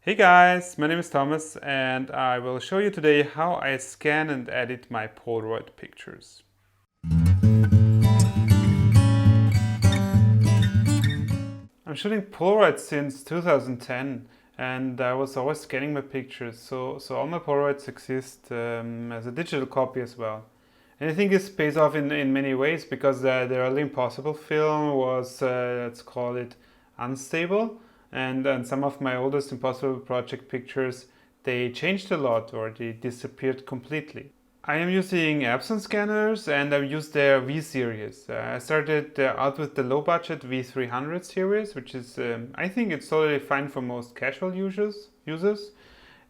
Hey guys, my name is Thomas and I will show you today how I scan and edit my Polaroid pictures. I'm shooting Polaroids since 2010 and I was always scanning my pictures, so all my Polaroids exist as a digital copy as well. And I think this pays off in many ways because the early Impossible film was, let's call it, unstable. And some of my oldest Impossible project pictures, they changed a lot or they disappeared completely. I am using EPSON scanners and I've used their V series. I started out with the low budget V300 series, which is, I think it's totally fine for most casual users.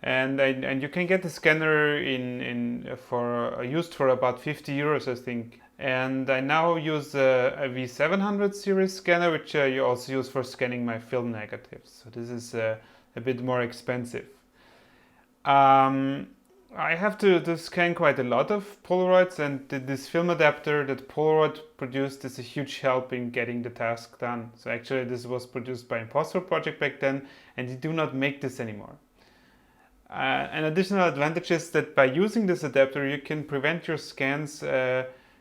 And you can get the scanner used for about 50 euros, I think. And I now use a V700 series scanner, which you also use for scanning my film negatives. So this is a bit more expensive. I have to scan quite a lot of Polaroids, and this film adapter that Polaroid produced is a huge help in getting the task done. So actually this was produced by Impossible Project back then, and they do not make this anymore. An additional advantage is that by using this adapter you can prevent your scans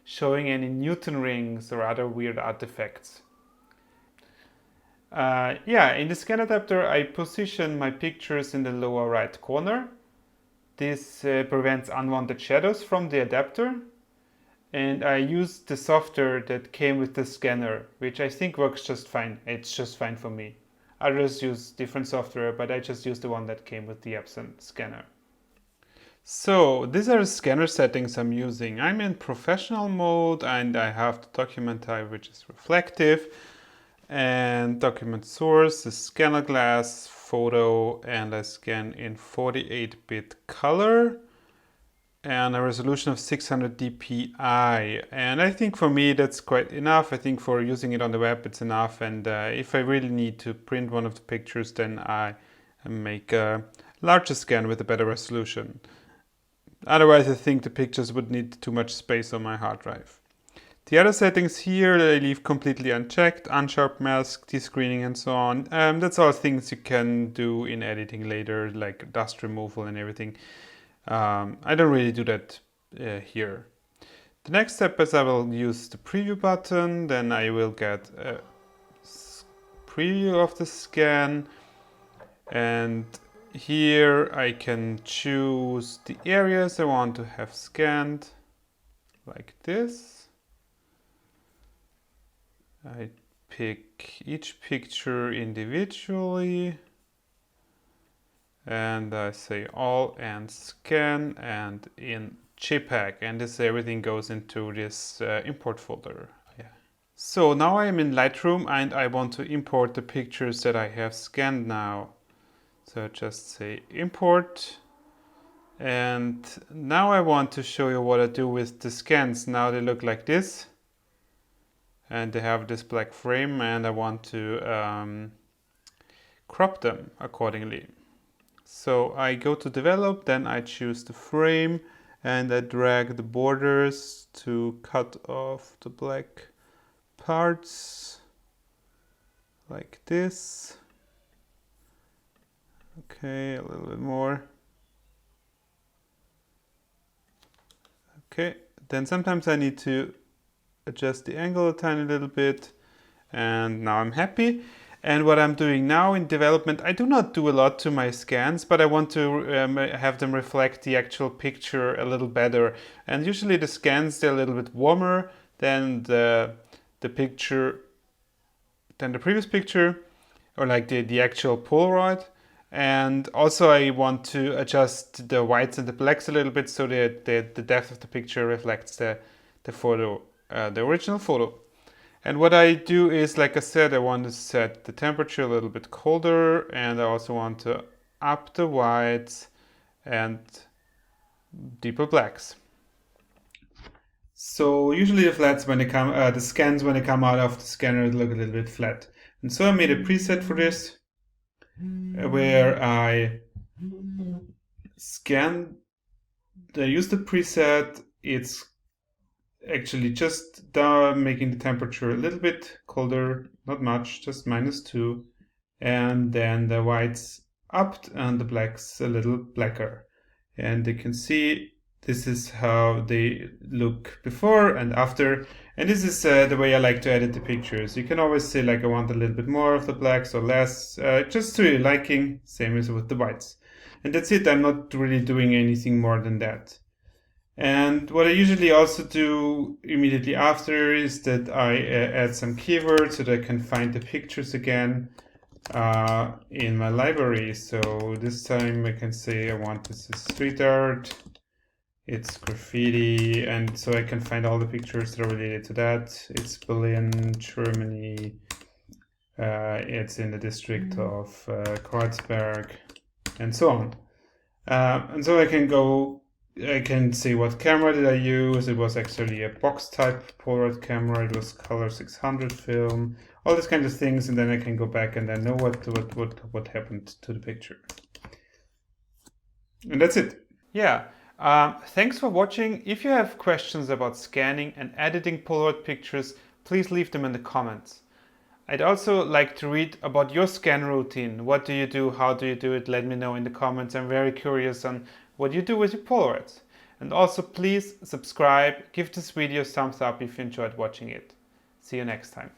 showing any Newton rings or other weird artifacts. In the scan adapter I position my pictures in the lower right corner. This prevents unwanted shadows from the adapter, and I used the software that came with the scanner, which I think works just fine. It's just fine for me. Others use different software, but I just used the one that came with the EPSON scanner. So these are the scanner settings I'm using. I'm in professional mode and I have the document type, which is reflective, and document source is scanner glass, photo, and I scan in 48-bit color and a resolution of 600 dpi. And I think for me that's quite enough. I think for using it on the web it's enough, and if I really need to print one of the pictures, then I make a larger scan with a better resolution. Otherwise I think the pictures would need too much space on my hard drive. The other settings here I leave completely unchecked: unsharp mask, descreening, and so on. That's all things you can do in editing later, like dust removal and everything. I don't really do that here. The next step is I will use the preview button, then I will get a preview of the scan, and here I can choose the areas I want to have scanned, like this. I pick each picture individually and I say all and scan and in JPEG, and this everything goes into this import folder. So now I am in Lightroom and I want to import the pictures that I have scanned now. So just say import, and now I want to show you what I do with the scans. Now they look like this and they have this black frame, and I want to crop them accordingly. So I go to develop, then I choose the frame and I drag the borders to cut off the black parts like this. Okay, a little bit more. Okay, then sometimes I need to adjust the angle a tiny little bit, and now I'm happy. And what I'm doing now in development, I do not do a lot to my scans, but I want to have them reflect the actual picture a little better. And usually the scans, they're a little bit warmer than the picture, than the previous picture, or like the actual Polaroid. And also I want to adjust the whites and the blacks a little bit so that the depth of the picture reflects the photo, the original photo. And what I do is, like I said, I want to set the temperature a little bit colder, and I also want to up the whites and deeper blacks. So usually the flats when they come, the scans when they come out of the scanner look a little bit flat. And so I made a preset for this, where I use the preset. It's actually just making the temperature a little bit colder, not much, just -2, and then the whites upped and the blacks a little blacker. And you can see this is how they look before and after. And this is the way I like to edit the pictures. You can always say like I want a little bit more of the blacks or less, just to your liking, same as with the whites. And that's it. I'm not really doing anything more than that. And what I usually also do immediately after is that I add some keywords so that I can find the pictures again in my library. So this time I can say I want this is street art, it's graffiti, and so I can find all the pictures that are related to that. It's Berlin, Germany, it's in the district of Kreuzberg, and so on. And so I can see what camera did I use. It was actually a box type Polaroid camera. It was color 600 film, all these kinds of things, and then I can go back and then know what happened to the picture. And that's it. Yeah. Thanks for watching. If you have questions about scanning and editing Polaroid pictures, please leave them in the comments. I'd also like to read about your scan routine. What do you do? How do you do it? Let me know in the comments. I'm very curious on what you do with your Polaroids. And also please subscribe, give this video a thumbs up if you enjoyed watching it. See you next time.